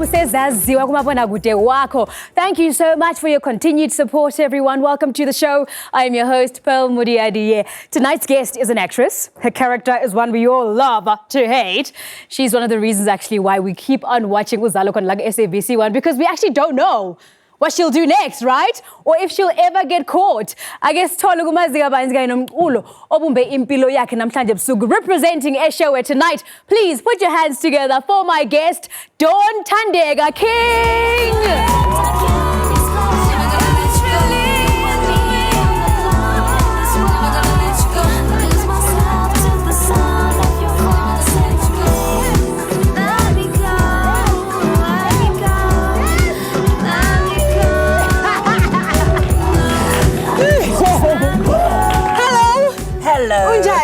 Zaziwa kumabonakude wakho. Thank you so much for your continued support, everyone. Welcome to the show. I am your host, Pearl Muriadiye. Tonight's guest is an actress. Her character is one we all love to hate. She's one of the reasons actually why we keep on watching Uzalo on SABC One, because we actually don't know what she'll do next, right? Or if she'll ever get caught. I guess representing Eshowe tonight. Please put your hands together for my guest, Dawn Thandeka King.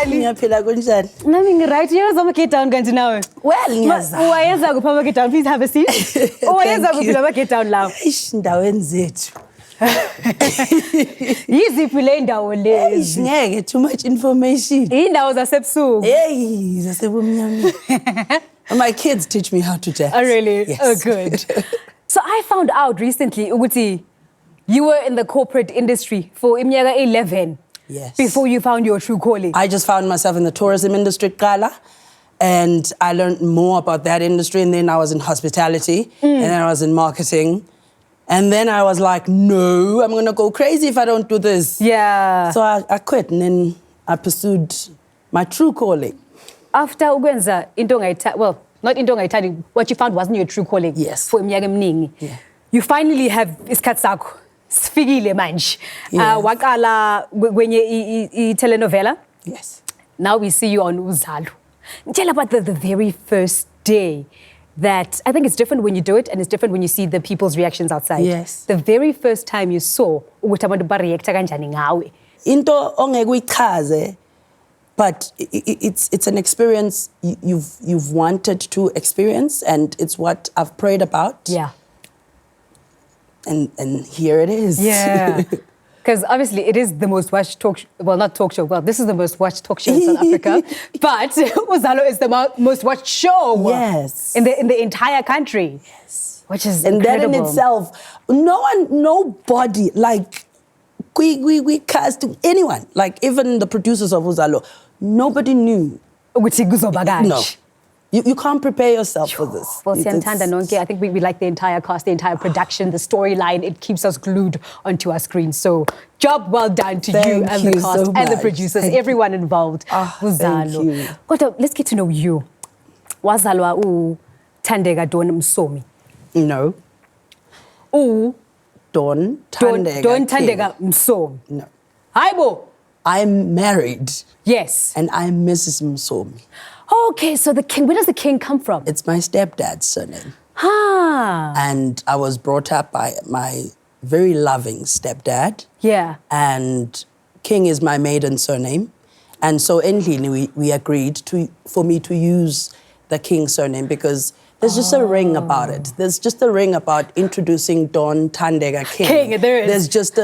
Ngiyaphila kunjani? Nami ngi-right. Uyezama get down kanti nawe? Well, ngiyazama. Uwayenza kuphi ama-get down? Please have a seat. Uwayenza kuphi ama-get down lawo? Eish, ndaweni zethu. Yiziphi le ndawo lezi? Ngeke, too much information. Indawo zasebusuku. Hey, zasebumnyameni. My kids teach me how to dance. Oh, really? Yes. Oh, good. So I found out recently, ukuthi, you were in the corporate industry for iminyaka 11. Yes. Before you found your true calling. I just found myself in the tourism industry, Kala, and I learned more about that industry. And then I was in hospitality, and then I was in marketing. And then I was like, no, I'm going to go crazy if I don't do this. Yeah. So I quit, and then I pursued my true calling. After ukwenza into ongayithandi, well, not into ongayithandi, what you found wasn't your true calling. Yes. For iminyaka eminingi. Yeah. You finally have isikhathi sakho. Sfikile manje. Yes. Waqala kwenye telenovela. Yes. Now we see you on Uzalo. Tell about the very first day that, I think it's different when you do it and it's different when you see the people's reactions outside. Yes. The very first time you saw ukuthi abantu ba-reacta kanjani ngawe. Into ongeke uyichaze, but it's an experience you've wanted to experience, and it's what I've prayed about. Yeah. And here it is. Yeah. Because obviously it is the most watched talk show. Well, not talk show. Well, this is the most watched talk show in South Africa. But Uzalo is the most watched show. Yes. In the entire country. Yes. Which is and incredible. that in itself, nobody, like, we cast anyone, like even the producers of Uzalo, nobody knew. No. You can't prepare yourself for this. Well, I think we like the entire cast, the entire production, the storyline. It keeps us glued onto our screen. So, job well done to you and the cast and the producers, everyone involved. Thank you. Let's get to know you. Wazalwa Thandeka Dawn Msomi? No. Dawn Thandeka. Dawn Thandeka Msomi? No. Haibo? I'm married. Yes. And I'm Mrs. Msomi. Okay, so the king, where does the king come from? It's my stepdad's surname. Ah. And I was brought up by my very loving stepdad. Yeah. And King is my maiden surname. And so endlini we agreed for me to use the King surname because there's just a ring about it. There's just a ring about introducing Dawn Thandeka King. King, there is. There's just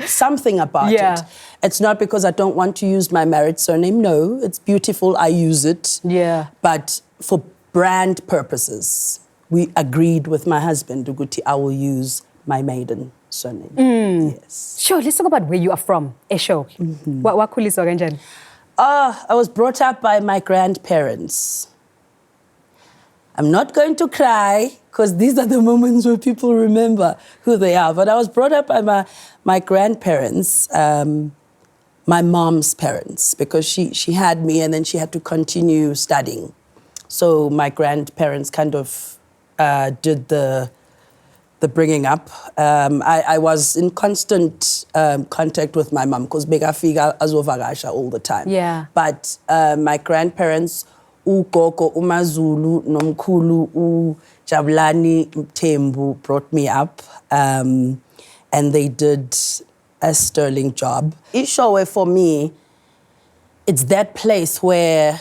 something about it. It's not because I don't want to use my married surname. No, it's beautiful. I use it. Yeah. But for brand purposes, we agreed with my husband, Uguti, I will use my maiden surname. Yes. Sure, let's talk about where you are from, Esho. Wakuliswa kanjani? I was brought up by my grandparents. I'm not going to cry because these are the moments where people remember who they are. But I was brought up by my grandparents, my mom's parents, because she had me and then she had to continue studying. So my grandparents kind of did the bringing up. I was in constant contact with my mom because Begafika azovakasha all the time. Yeah. But my grandparents, ugogo uMazulu nomkhulu uJabulani Mthembu brought me up, and they did a sterling job. Eshowe for me, it's that place where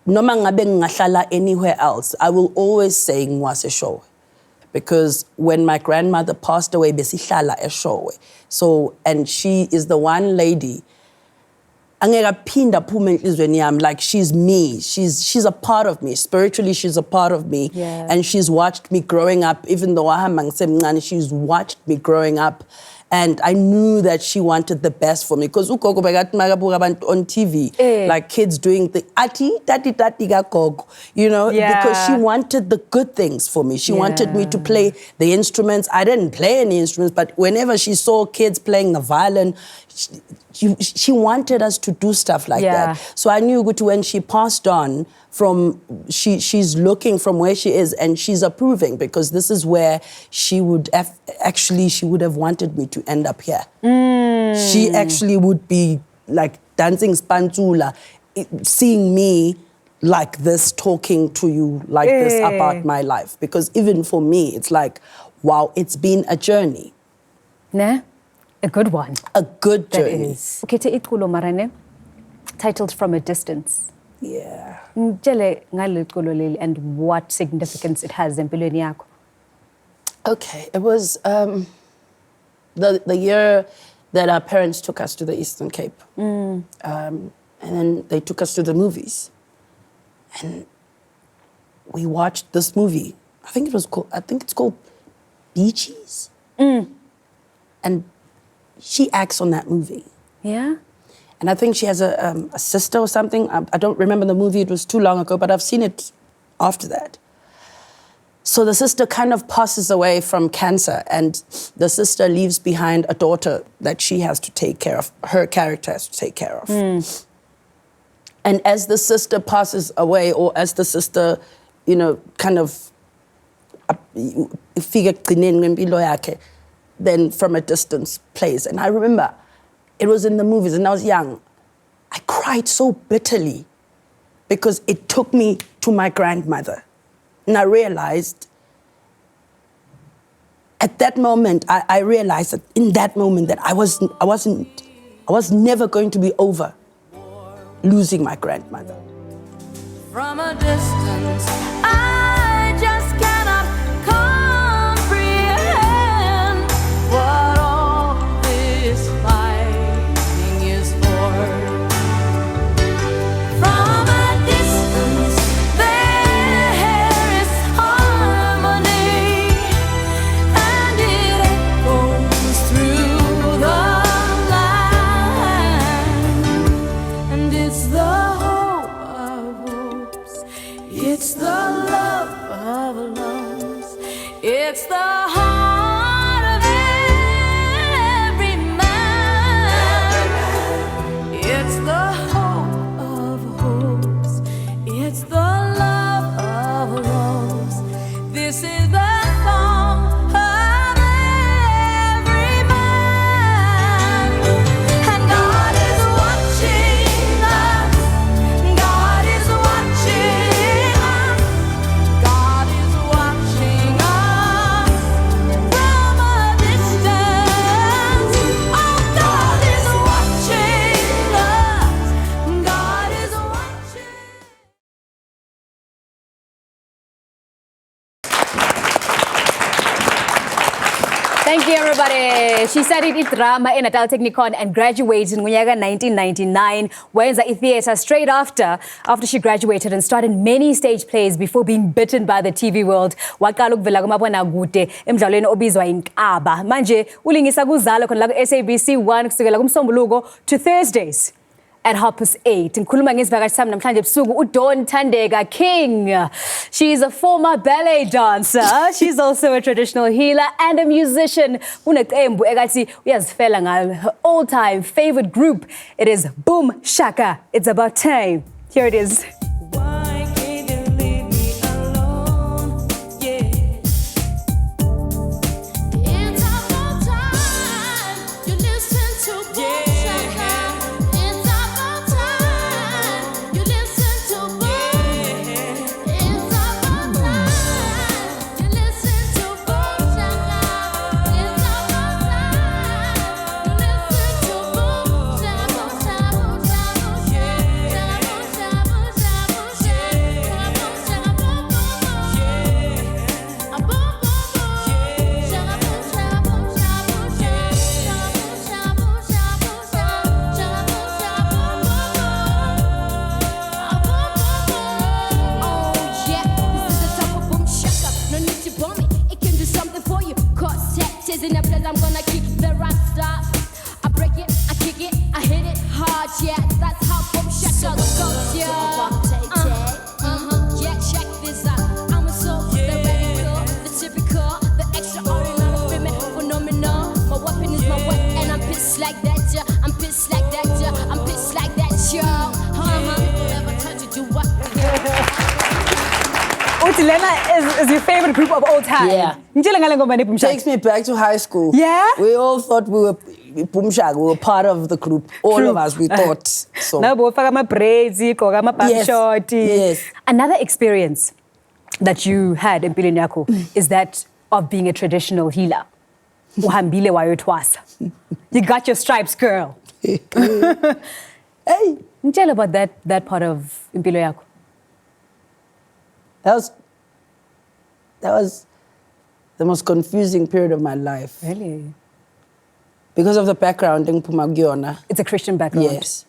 noma ngabe ngingahlala anywhere else, I will always say ngwaseshowe. Because when my grandmother passed away, besihlala Eshowe. So, and she is the one lady angekaphinda aphume enhlizweni yami. Like, she's me. She's a part of me. Spiritually, she's a part of me. Yeah. And she's watched me growing up. Even though she's watched me growing up. And I knew that she wanted the best for me. Because on TV, like kids doing the ati, tati, tati, gogo, you know, because she wanted the good things for me. She wanted me to play the instruments. I didn't play any instruments, but whenever she saw kids playing the violin, she wanted us to do stuff like that. So I knew when she passed on, she's looking from where she is and she's approving, because this is where she would have wanted me to end up here. She actually would be like dancing spantsula, seeing me like this, talking to you like this about my life. Because even for me, it's like, wow, it's been a journey. Ne? A good one. A good journey. That is. Okay, te itulo marane, titled From a Distance. Yeah. And what significance it has in empilweni yakho. Okay, it was the year that our parents took us to the Eastern Cape. And then they took us to the movies. And we watched this movie. I think it's called Beaches. And she acts on that movie. Yeah? And I think she has a sister or something. I don't remember the movie. It was too long ago, but I've seen it after that. So the sister kind of passes away from cancer, and the sister leaves behind a daughter that she has to take care of. Her character has to take care of. And as the sister passes away, or as the sister, you know, kind of then From a Distance plays. And I remember it was in the movies and I was young. I cried so bitterly because it took me to my grandmother. And I realized at that moment, I realized that in that moment that I was never going to be over losing my grandmother. From a distance, I just cannot comprehend what all this fighting is for. From a distance, there is harmony, and it echoes through the land, and it's the hope of hopes, it's the love of loves, it's the heart of every man, it's the hope of hopes, it's the love of loves. This is the song of every man, and God is watching us. God is watching us. God is watching us from a distance. Oh, God is watching us. God is watching. Thank you, everybody. She studied drama in Natal Technikon and graduated in 1999. Went to theatre straight after she graduated and started many stage plays before being bitten by the TV world. Waqala ukuvela kumabonakude emdlalweni obizwa inkaba. Manje ulingisa kuzalo khona la SABC 1 kusukela kuMsombuluko to Thursdays at 8:30. Ngikhuluma ngesivakashi sami namhlanje ebusuku uDawn Thandeka King. She's a former ballet dancer. She's also a traditional healer and a musician. Uneqembu ekathi uyazifela ngalo. Her all-time favorite group, it is Boom Shaka. It's about time. Here it is. Why can't you leave me alone? Yeah. It's about time you listen to Boom Shaka. It's about time you listen to Boom. It's about time you listen to Boom Shaka. It's about time you listen to Boom Shaka. But Lena is your favorite group of all time. Yeah. Ngitshela ngale ngoma ne Boom Shaka. Takes me back to high school. Yeah? We all thought we were Boom Shaka, we were part of the group. All True. of us, we thought. So Now bofaka ama braids, gqoka ama bum Yes. short. Yes. Another experience that you had empilweni yakho is that of being a traditional healer. Uhambile wayothwasa. You got your stripes, girl. hey, Tell about that part of impilo yakho. that was the most confusing period of my life. Really? Because of the background in Pumagiona. It's a Christian background. Yes.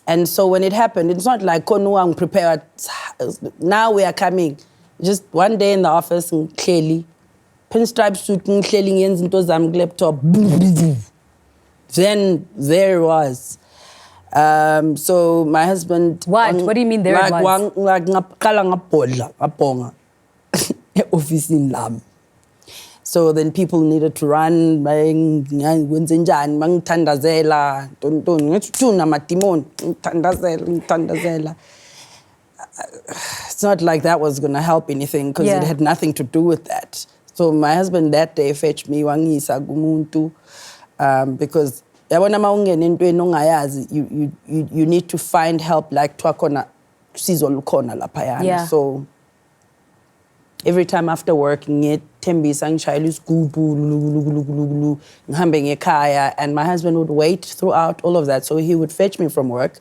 And so when it happened, it's not like Konuang prepared. Now we are coming. Just one day in the office, and clearly, pinstripe suit, clearly, into zam laptop. Then there it was. So my husband. What? What do you mean there it was? Like ngapodla, office in lam. So then people needed to run, thandazela, it's not like that was going to help anything because it had nothing to do with that. So my husband that day fetched me wangisa gumuntu because you need to find help like twakona sizo lukhona laphayana. Yeah. So every time after work ngiyethembisa ngishayela isigubhu ngihambe ngekhaya, and my husband would wait throughout all of that, so he would fetch me from work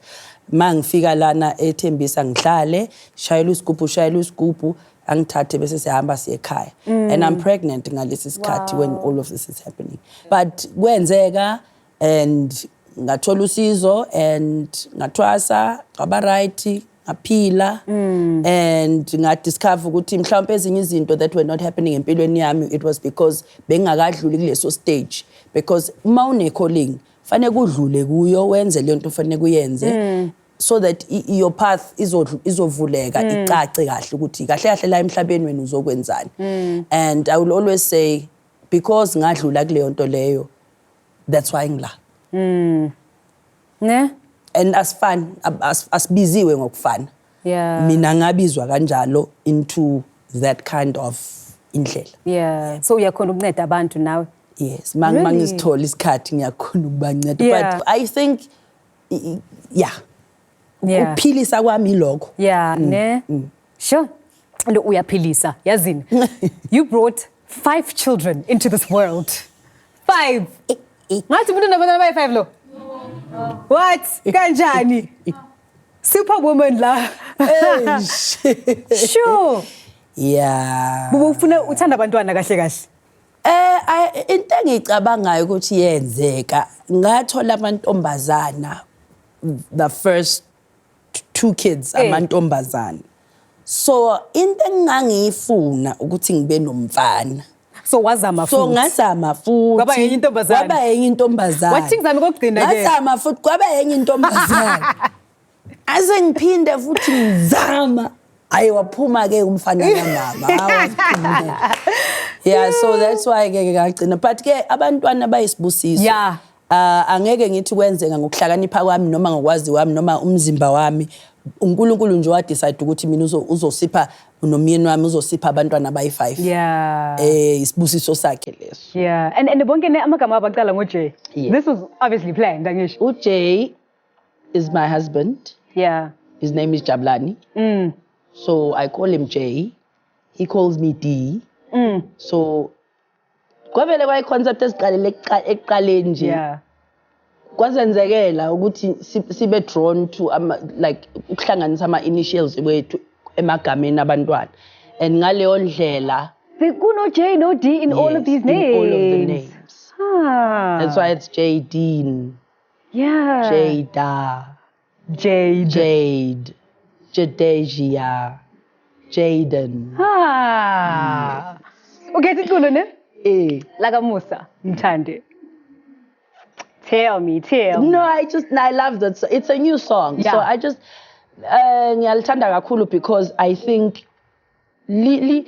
mangifika lana ethembisa ngihlale shayela isigubhu angithathe bese sihamba siye ekhaya. And I'm pregnant ngalesi sikhathi when all of this is happening, but kwenzeka and ngathola usizo and ngathwasa ngaba right ngaphila and ngadiscover ukuthi mhlawumbe ezinye izinto that were not happening empilweni yami, it was because bengakadluli kuleso stage, because uma une calling fanele kudlule kuyo wenze le nto fanele kuyenze so that your path izovuleka icace kahle ukuthi kahle kahle la emhlabeni wena uzokwenzani. And I will always say, because ngadlula kuleyo nto leyo, that's why ngila. Ne? And asibiziwe ngokufana. Yeah. Mina ngabizwa kanjalo into that kind of indlela. Yeah. So uyakhona ukunceda abantu nawe. Yes, Really? mangizithola isikhathi ngiyakhona ukubanceda. Yeah. But I think yeah. Yeah. Ukuphilisa kwami lokho. Yeah, ne? Sure. And uyaphilisa, yazini. You brought 5 children into this world. 5. Ngathi umuntu unabantwana abayi-5 lo? What? Kanjani? Superwoman la. Sure. Yeah. Ufuna uthanda abantwana kahle kahle. Into engicabangayo ukuthi yenzeka, ngathola amantombazana, the first 2 kids amantombazana. So into engangiyifuna ukuthi ngibe nomfana. So wazama futhi. So ngazama futhi. Kwaba enye intombazana. Kwaba enye intombazana. Wathi ngizame kokugcina ke. Ngazama futhi kwaba enye intombazana. Ase ngiphinde futhi ngizama. Ayi waphuma ke umfana kamama. Yeah, so that's why ke ngagcina. But ke abantwana bayisibusiso. Yeah. Angeke ngithi kwenzeka ngokuhlakanipha kwami noma ngokwazi wami noma umzimba wami. uNkulunkulu nje wadecide ukuthi mina uzosipha nomyeni wami uzosipha abantwana abayi5. Yeah. Isibusiso sakhe leso. Yeah. And bonke amagama abaqala ngoJ. Yeah. This was obviously planned, angisho. uJ is my husband. Yeah. His name is Jabulani. So I call him J. He calls me D. So kwavele kwayi concept esiqalele ekuqaleni nje. Yeah. Kwazenzekela ukuthi sibe drawn to like ukuhlanganisa ama initials wethu emagameni abantwana, and ngaleyo ndlela No J, no D in all of these names. in all of the names. Ah. That's why it's Jadine, Yeah. Jada, Jade. Jade, Jadesia, Jaden. Ah. Okay, tikulo ne? Laka Musa, Mthande. Tell me. No, I love that. It's a new song. Yeah. So I just ngiyalithanda kakhulu because I think li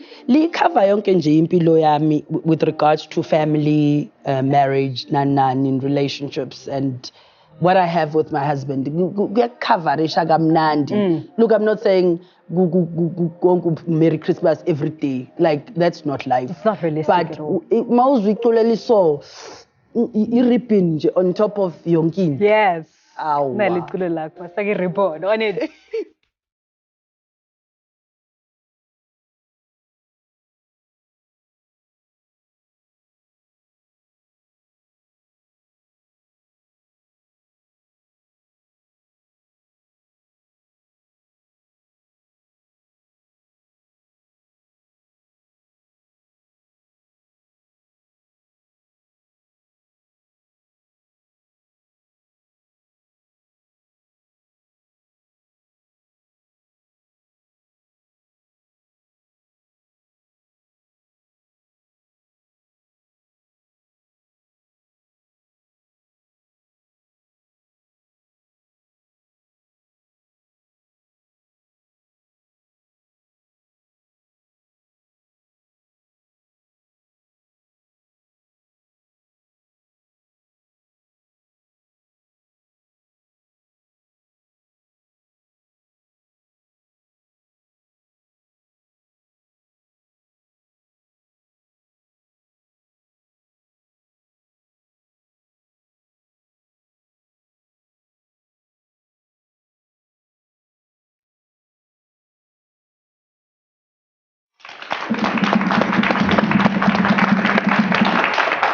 cover yonke nje impilo yami with regards to family, marriage, in relationships, and what I have with my husband. Kuyakavarisha kamnandi. Look, I'm not saying go Merry Christmas every day. Like, that's not life. It's not realistic but at all. But clearly saw ripping on top of yonkin. Yes. Awa. Na liculo lakho sake report on it.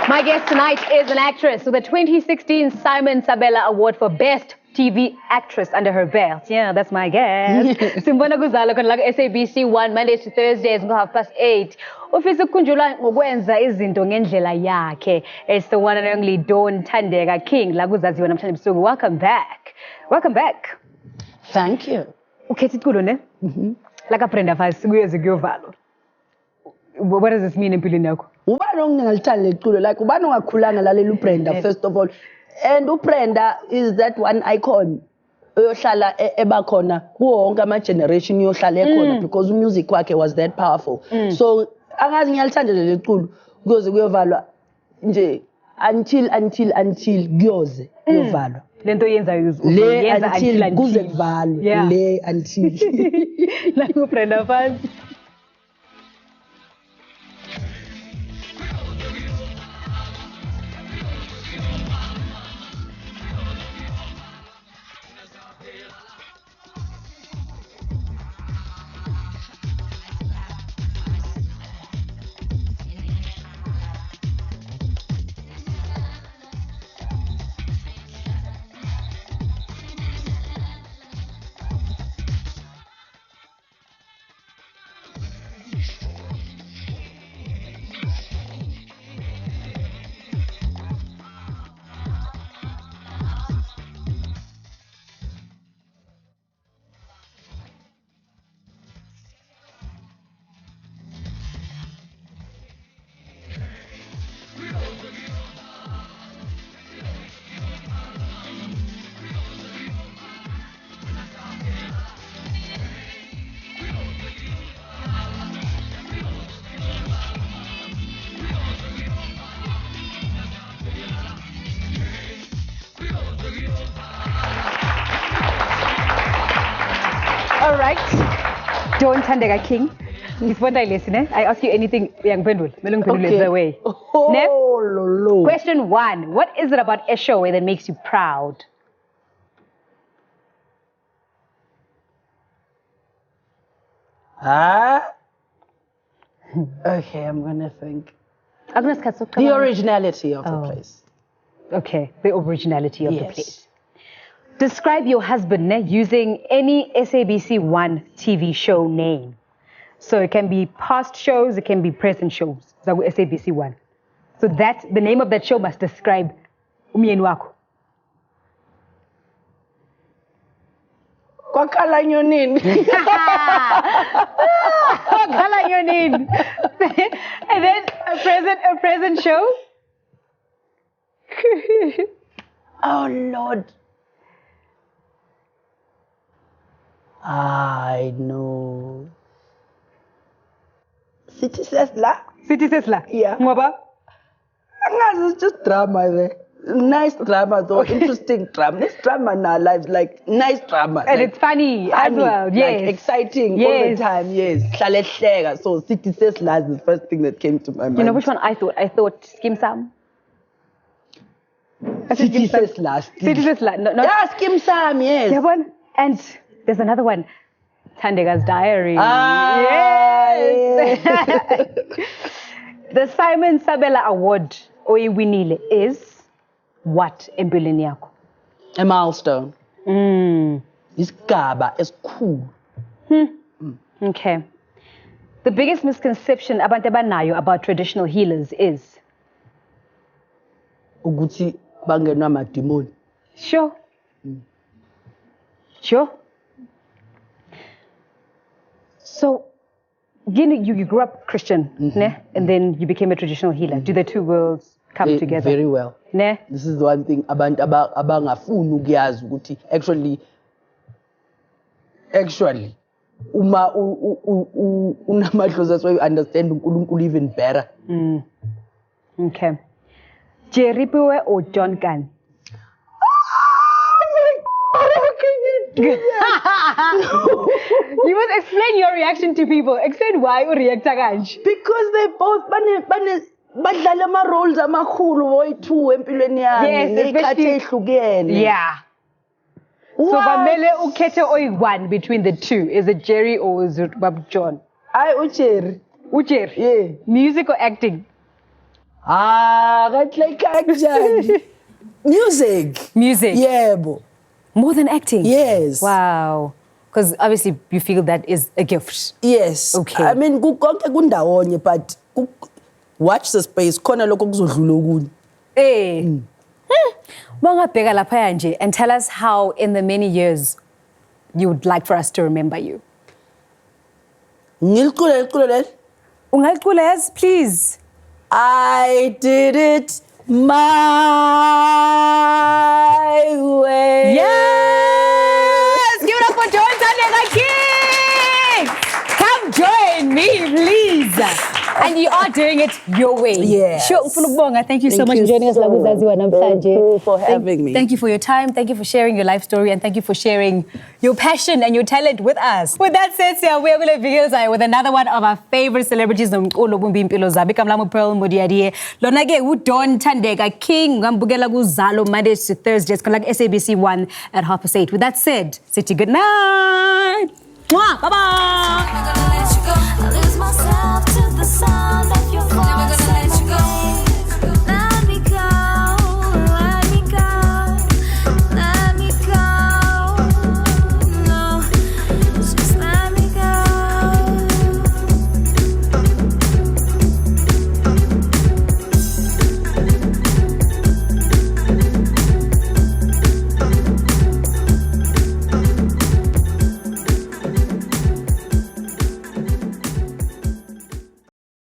My guest tonight is an actress with the 2016 Simon Sabela Award for Best TV Actress under her belt. Yeah, that's my guest. Simbona kuzala khona la SABC 1 Mondays to Thursdays ngo8:30. Ufisa ukunjula ngokwenza izinto ngendlela yakhe. It's the one and only Thandeka King la kuzaziwa namhlanje busuku. Welcome back. Welcome back. Thank you. Ukhethi iculo ne? Like aprenda fast kuyeze kuyovalo. What does this mean empilweni yakho? Ubani ongingalithandi leculo, like ubani ongakhulanga lalela uBrenda first of all. And uBrenda is that one icon oyohlala ebakhona kuwo wonke ama generation yohlala ekhona because music wakhe was that powerful. So angazi ngiyalithanda leli culo kuyoze kuyovalwa nje until kuyoze kuyovalwa. Lento yenza Le until kuze kuvalwe. Le until. Like uBrenda fast. All right, Thandeka King. I ask you anything, the way. Oh, Question 1. What is it about Eshowe that makes you proud? Okay, I'm gonna think. The originality of the place. Okay, the originality of the place. Describe your husband using any SABC 1 TV show name. So it can be past shows, it can be present shows. SABC 1. So that the name of that show must describe umyeni wakho. Kwakhala nyonini. Kwakhala nyonini. And then a present show. Oh Lord. I know. City Sesla. City Sesla. Yeah. Ngoba? It's just drama there. Nice drama though, interesting drama. This drama in our lives, like nice drama. And like, it's funny as well, yes. Like exciting all the Yes. time, yes. Hlalehleka. So City Says Lies is the first thing that came to my mind. You know which one I thought? I thought Skim Sam. I said City Skim Sam. Says Lies. City Says Lies. No, Yeah, Skim Sam, yes. yeah, one. And there's another one. Thandeka's Diary. Ah, Yes. The Simon Sabela Award oyiwinile is what empilweni yakho? A milestone. Mm. Isigaba esikhulu. Okay. The biggest misconception abantu abanayo about traditional healers is? Ukuthi bangenwa amadimoni. Sure. Sure. So, you grew up Christian, ne? And then you became a traditional healer. Do the two worlds come together? Very well. Ne? This is the one thing abantu abangafuni ukuyazi ukuthi actually uma unamadlozi so you understand uNkulunkulu even better. Okay. Jerry Piwe or John Gunn? You must explain your reaction to people. Explain why you react kanje. Because they both badlala ama roles amakhulu boy-two empilweni yami Yes, ngeyikhathi especially- ehlukene. Yeah. So kwamele ukhethe oyi-one between the two. Is it Jerry or is it Bab John? Hayi uJerry. Ujerry? Yeah. Music or acting? Kahle kanjani? Music. Music. Yebo. More than acting? Yes. Wow. Because obviously you feel that is a gift. Yes. Okay. I mean konke kundawonye but watch the space khona lokho kuzodlula okunye. Hey. Bangabheka laphaya nje and tell us how in the many years you would like for us to remember you. Ngilicule leli. Ungalicula, yes, please. I did it my way. Yes! Give it up for John Thandeka King! Come join me, please. And you are doing it your way. Yes. Sure, ngifuna ukubonga. Thank you so Thank much you for joining us so la kuZaziwa namhlanje. Thank you for having me. Thank you for your time. Thank you for sharing your life story. And thank you for sharing your passion and your talent with us. With that said, we are going to begin with another one of our favorite celebrities. Nomqulu Pearl Mudiadie. Lona-ke uDon Thandeka King. Ngambukela kuZalo Mondays to Thursdays. Like SABC 1 at 8:30. With that said, City, good night. Mwah, bye-bye. I'm gonna let you go. I lose myself to the sound of your voice.